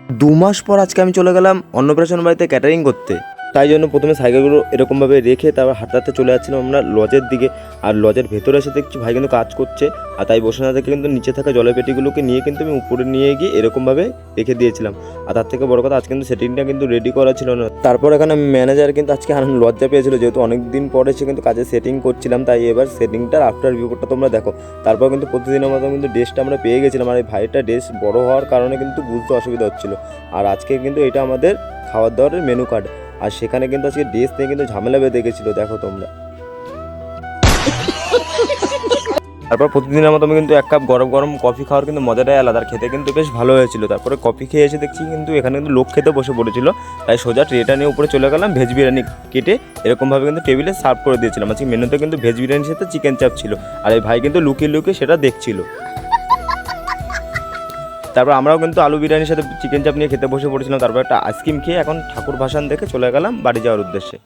2 মাস পর আজকে আমি চলে গেলাম অন্নপ্রাশন বাড়িতে ক্যাটারিং করতে। তাই জন্য প্রথমে সাইকেলগুলো এরকমভাবে রেখে তারপর হাঁটতে হাঁটতে চলে যাচ্ছিলাম আমরা লজের দিকে। আর লজের ভেতরে এসে দেখছি ভাই কিন্তু কাজ করছে, আর তাই বসে না থেকে কিন্তু নিচে থাকা জলের পেটিগুলোকে নিয়ে কিন্তু আমি উপরে নিয়ে গিয়ে এরকমভাবে রেখে দিয়েছিলাম। আর তার থেকে বড় কথা আজকে কিন্তু সেটিংটা কিন্তু রেডি করা ছিল না। তারপর এখানে ম্যানেজার কিন্তু আজকে লজ্জা পেয়েছিল, যেহেতু অনেক দিন পরে সে কিন্তু কাজে সেটিং করছিলাম, তাই এবার সেটিংটার আফটার রিপোর্টটা তোমরা দেখো। তারপর কিন্তু প্রতিদিনের মতো কিন্তু ড্রেসটা আমরা পেয়ে গেছিলাম, আর এই ভাইটা ড্রেস বড় হওয়ার কারণে কিন্তু বুঝতে অসুবিধা হচ্ছিল। আর আজকে কিন্তু এটা আমাদের খাবার দাবারের মেনু কার্ড, আর সেখানে কিন্তু আজকে ড্রেস নিয়ে কিন্তু ঝামেলা বেঁধে গেছিলো, দেখো তোমরা। তারপর প্রতিদিনের মতো আমি কিন্তু 1 কাপ গরম গরম কফি খাওয়ার কিন্তু মজাটাই আলাদা, আর খেতে কিন্তু বেশ ভালো হয়েছিল। তারপরে কফি খেয়ে এসে দেখছি কিন্তু এখানে কিন্তু লোক খেতে বসে পড়েছিল, তাই সোজা ট্রেটা নিয়ে উপরে চলে গেলাম। ভেজ বিরিয়ানি কেটে এরকমভাবে কিন্তু টেবিলে সার্ভ করে দিয়েছিলাম। আজকে মেনুতে কিন্তু ভেজ বিরিয়ানির সাথে চিকেন চাপ ছিল, আর এই ভাই কিন্তু লুকিয়ে লুকিয়ে সেটা দেখছিল। তারপর আমরাও কিন্তু আলু বিরিয়ানির সাথে চিকেন চাপ নিয়ে খেতে বসে পড়েছিলাম। তারপর একটা আইসক্রিম খেয়ে এখন ঠাকুর ভাসান দেখে চলে গেলাম বাড়ি যাওয়ার উদ্দেশ্যে।